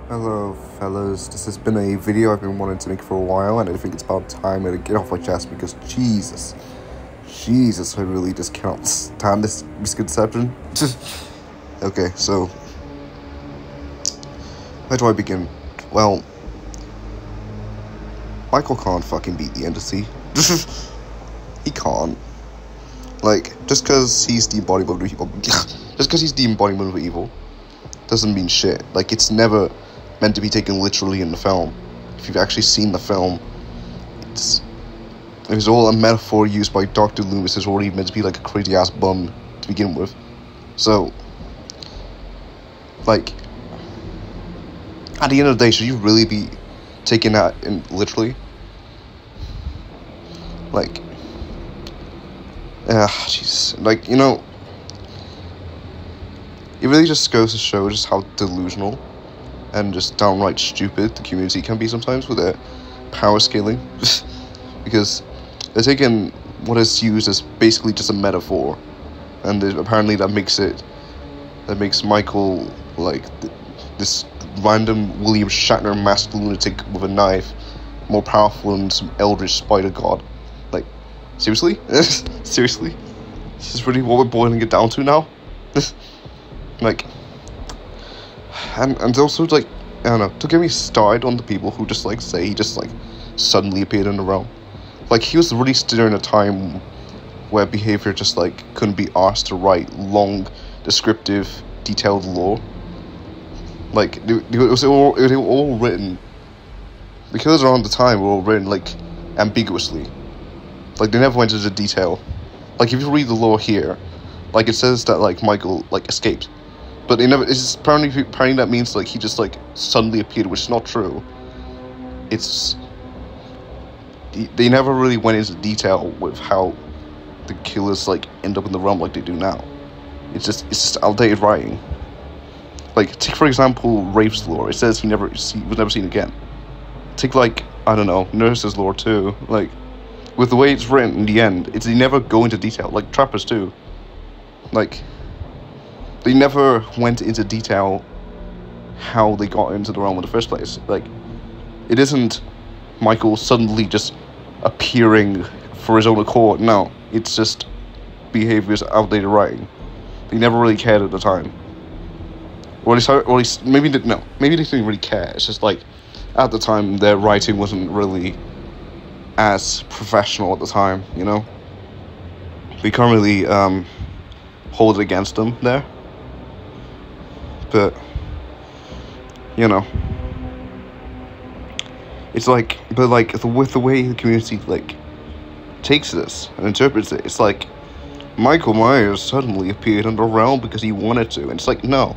Hello fellas, this has been a video I've been wanting to make for a while, and I think it's about time to get off my chest because Jesus, I really just cannot stand this misconception. Okay, so where do I begin? Well, Michael can't fucking beat the entity. He can't. Like, just because he's the embodiment of evil, doesn't mean shit. Like, it's never meant to be taken literally in the film. If you've actually seen the film, it was all a metaphor used by Dr. Loomis, who's already meant to be like a crazy ass bum to begin with. So, like, at the end of the day, should you really be taking that in literally? Like, jeez, like, you know, it really just goes to show just how delusional and just downright stupid the community can be sometimes with their power scaling. Because they're taking what is used as basically just a metaphor, and apparently that makes Michael like this random William Shatner masked lunatic with a knife more powerful than some eldritch spider god. Like, seriously? Seriously? This is really what we're boiling it down to now? Like, and also, like, I don't know, to get me started on the people who just, like, say he just, like, suddenly appeared in the realm. Like, he was really still in a time where behavior just, like, couldn't be asked to write long, descriptive, detailed lore. Like, it was all written, because around the time, were all written, like, ambiguously. Like, they never went into detail. Like, if you read the lore here, like, it says that, like, Michael, like, escaped. But it's apparently that means, like, he just, like, suddenly appeared, which is not true. They never really went into detail with how the killers, like, end up in the realm like they do now. It's just outdated writing. Like, take, for example, Rafe's lore. It says he was never seen again. Take, like, I don't know, Nurse's lore, too. Like, with the way it's written in the end, they never go into detail. Like, Trappers, too. Like, they never went into detail how they got into the realm in the first place. Like, it isn't Michael suddenly just appearing for his own accord. No, it's just behavior's outdated writing. They never really cared at the time. Or at least maybe they didn't really care. It's just like, at the time, their writing wasn't really as professional at the time, you know? We can't really hold it against them there. But, you know, it's like, but like, with the way the community, like, takes this and interprets it, it's like, Michael Myers suddenly appeared in the realm because he wanted to, and it's like, no.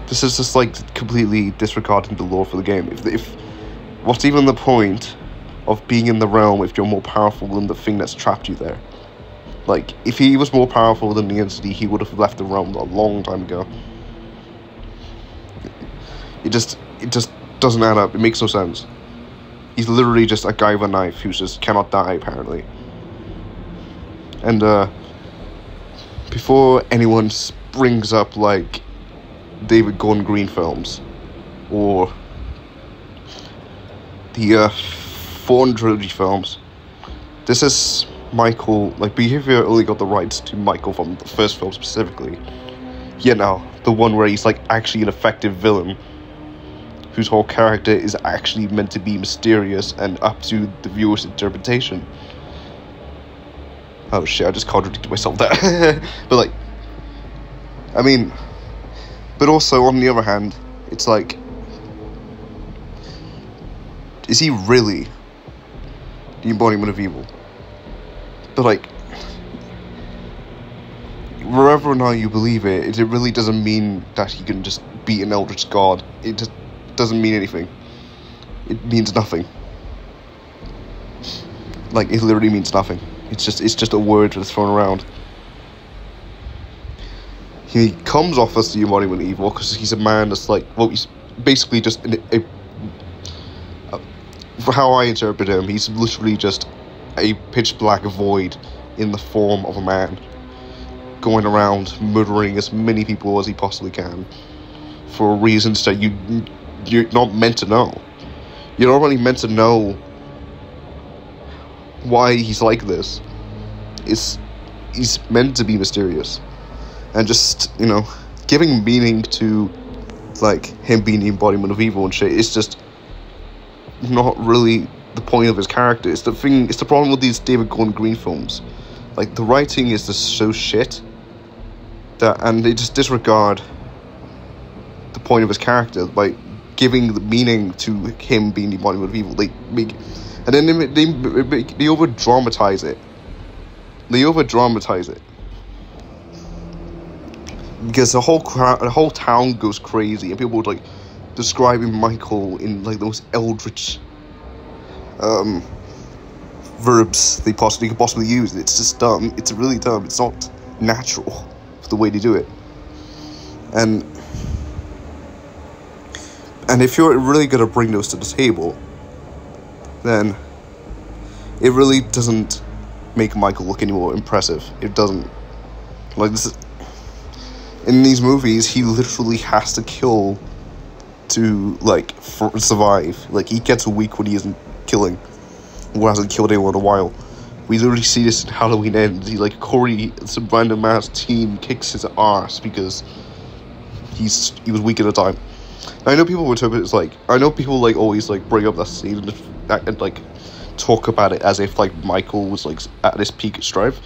This is just, like, completely disregarding the lore for the game. If what's even the point of being in the realm if you're more powerful than the thing that's trapped you there? Like, if he was more powerful than the entity, he would have left the realm a long time ago. It just doesn't add up. It makes no sense. He's literally just a guy with a knife who just cannot die, apparently. And, before anyone brings up, like, David Gordon Green films, or the, Thorn trilogy films, this is Michael, like, behavior only got the rights to Michael from the first film specifically. You know, the one where he's, like, actually an effective villain, whose whole character is actually meant to be mysterious and up to the viewer's interpretation. Oh shit, I just contradicted myself there. But, like, I mean, but also, on the other hand, it's like, is he really the embodiment of evil? But, like, wherever or not you believe it really doesn't mean that he can just be an eldritch god. It just doesn't mean anything. It means nothing. Like, it literally means nothing. It's just a word that's thrown around. He comes off as the embodiment of evil because he's a man that's, like, well, he's basically just for how I interpret him, he's literally just a pitch black void in the form of a man. going around murdering as many people as he possibly can for reasons that you're not meant to know. You're not really meant to know why he's like this. He's meant to be mysterious, and just, you know, giving meaning to like him being the embodiment of evil and shit is just not really the point of his character. It's the problem with these David Gordon Green films. Like, the writing is just so shit and they just disregard the point of his character by giving the meaning to him being the embodiment of evil. They over dramatize it. They over dramatize it because the whole town goes crazy, and people would like describing Michael in like the most eldritch verbs they could possibly use. It's just dumb. It's really dumb. It's not natural for the way they do it. And if you're really gonna bring those to the table, then it really doesn't make Michael look any more impressive. It doesn't. Like, this is, in these movies, he literally has to kill to like survive. Like, he gets weak when he isn't killing, or hasn't killed anyone in a while. We literally see this in Halloween Ends. He like Corey, some random ass teen, kicks his arse because he was weak at the time. I know people would interpret it as like, I know people like always like bring up that scene and like talk about it as if like Michael was like at this peak strength.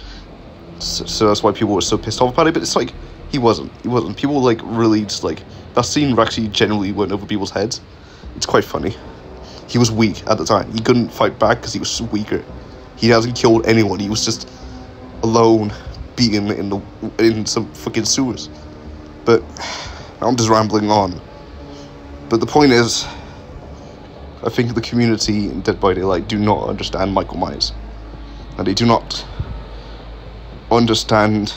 So that's why people were so pissed off about it. But it's like, he wasn't. People like really just like, that scene actually generally went over people's heads. It's quite funny. He was weak at the time. He couldn't fight back because he was weaker. He hasn't killed anyone. He was just alone, beaten in some fucking sewers. But I'm just rambling on. But the point is, I think the community in Dead by Daylight do not understand Michael Myers, and they do not understand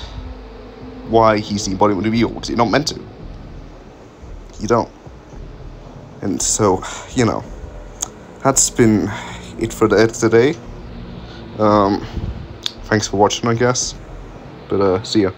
why he's the embodiment of evil, because you're not meant to. You don't. And so, you know, that's been it for today. Thanks for watching, I guess. But see ya.